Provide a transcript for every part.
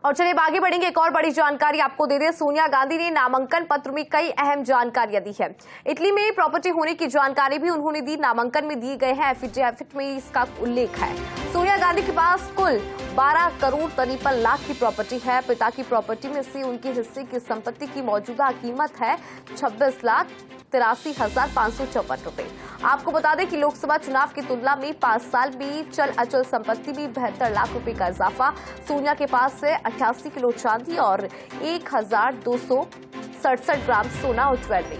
और चलिए आगे बढ़ेंगे। एक और बड़ी जानकारी आपको दे दें, सोनिया गांधी ने नामांकन पत्र में कई अहम जानकारियां दी है। इटली में प्रॉपर्टी होने की जानकारी भी उन्होंने दी। नामांकन में दिए गए हैं एफिडेविट में इसका उल्लेख है। सोनिया गांधी के पास कुल 12 करोड़ 53 लाख की प्रॉपर्टी है। पिता की प्रॉपर्टी में से उनके हिस्से की संपत्ति की मौजूदा कीमत है 26,83,554 रुपए। आपको बता दें कि लोकसभा चुनाव की तुलना में 5 साल में चल अचल संपत्ति में 72 लाख रुपए का इजाफा। सोनिया के पास से 88 किलो चांदी और 1,267 ग्राम सोना और ज्वेलरी।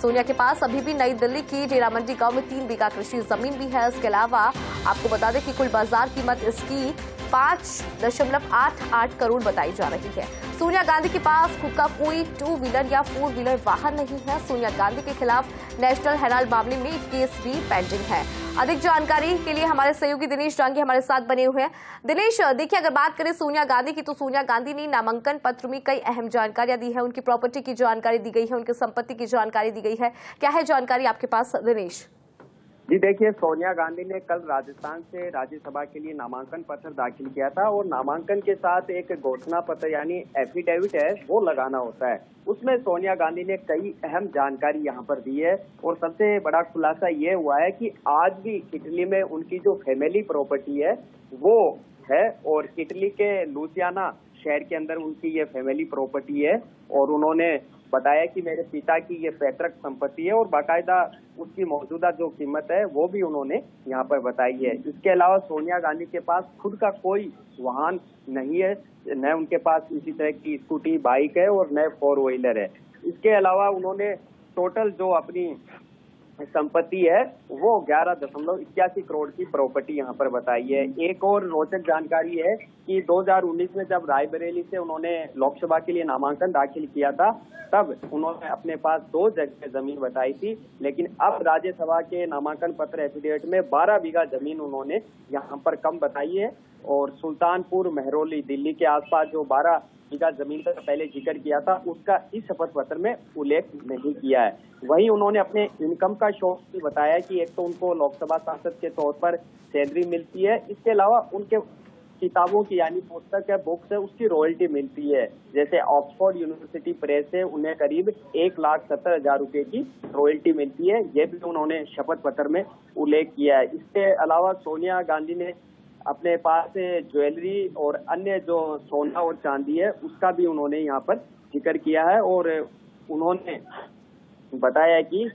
सोनिया के पास अभी भी नई दिल्ली की डेरा मंडी गांव में 3 बीघा कृषि जमीन भी है। इसके अलावा आपको बता दें कि कुल बाजार कीमत इसकी 5.88 करोड़ बताई जा रही है। सोनिया गांधी के पास खुद का कोई 2 व्हीलर या 4 व्हीलर वाहन नहीं है। सोनिया गांधी के खिलाफ नेशनल हेराल्ड मामले में एक केस भी पेंडिंग है। अधिक जानकारी के लिए हमारे सहयोगी दिनेश डांगे हमारे साथ बने हुए हैं। दिनेश, देखिए, अगर बात करें सोनिया गांधी की, तो सोनिया गांधी ने नामांकन पत्र में कई अहम जानकारियां दी है। उनकी प्रॉपर्टी की जानकारी दी गई है, उनकी संपत्ति की जानकारी दी गई है। क्या है जानकारी आपके पास, दिनेश? जी देखिए, सोनिया गांधी ने कल राजस्थान से राज्यसभा के लिए नामांकन पत्र दाखिल किया था और नामांकन के साथ एक घोषणा पत्र यानी एफिडेविट है वो लगाना होता है। उसमें सोनिया गांधी ने कई अहम जानकारी यहाँ पर दी है और सबसे बड़ा खुलासा ये हुआ है कि आज भी इटली में उनकी जो फैमिली प्रॉपर्टी है वो है और इटली के लुसियाना शहर के अंदर उनकी ये फैमिली प्रॉपर्टी है और उन्होंने बताया कि मेरे पिता की ये पैतृक संपत्ति है और बाकायदा उसकी मौजूदा जो कीमत है वो भी उन्होंने यहाँ पर बताई है। इसके अलावा सोनिया गांधी के पास खुद का कोई वाहन नहीं है, न उनके पास इसी तरह की स्कूटी, बाइक है और न 4 व्हीलर है। इसके अलावा उन्होंने टोटल जो अपनी संपत्ति है वो 11.81 करोड़ की प्रॉपर्टी यहाँ पर बताई है। एक और रोचक जानकारी है कि 2019 में जब रायबरेली से उन्होंने लोकसभा के लिए नामांकन दाखिल किया था तब उन्होंने अपने पास 2 जगह जमीन बताई थी, लेकिन अब राज्यसभा के नामांकन पत्र एफिडेविट में 12 बीघा जमीन उन्होंने यहाँ पर कम बताई है और सुल्तानपुर, मेहरौली, दिल्ली के आसपास जो 12 बीघा जमीन का पहले जिक्र किया था उसका इस शपथ पत्र में उल्लेख नहीं किया है। वहीं उन्होंने अपने इनकम का सोर्स भी बताया कि एक तो उनको लोकसभा सांसद के तौर पर सैलरी मिलती है, इसके अलावा उनके किताबों की यानी पुस्तक है, बुक्स है, उसकी रॉयल्टी मिलती है। जैसे ऑक्सफोर्ड यूनिवर्सिटी प्रेस से उन्हें करीब 1,70,000 रुपए की रॉयल्टी मिलती है, ये भी उन्होंने शपथ पत्र में उल्लेख किया है। इसके अलावा सोनिया गांधी ने अपने पास ज्वेलरी और अन्य जो सोना और चांदी है उसका भी उन्होंने यहाँ पर जिक्र किया है और उन्होंने बताया कि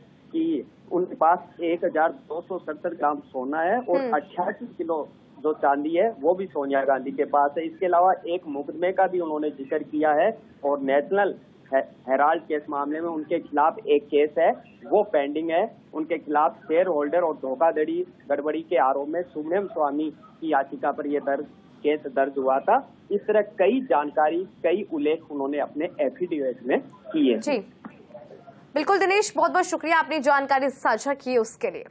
उनके पास 1,267 ग्राम सोना है और 88 किलो जो चांदी है वो भी सोनिया गांधी के पास है। इसके अलावा एक मुकदमे का भी उन्होंने जिक्र किया है और नेशनल हेराल्ड केस मामले में उनके खिलाफ एक केस है वो पेंडिंग है। उनके खिलाफ शेयर होल्डर और धोखाधड़ी गड़बड़ी के आरोप में सुब्रमण्यम स्वामी की याचिका पर यह केस दर्ज हुआ था। इस तरह कई जानकारी, कई उल्लेख उन्होंने अपने एफिडेविट में किए। जी बिल्कुल दिनेश, बहुत बहुत शुक्रिया आपने जानकारी साझा की उसके लिए।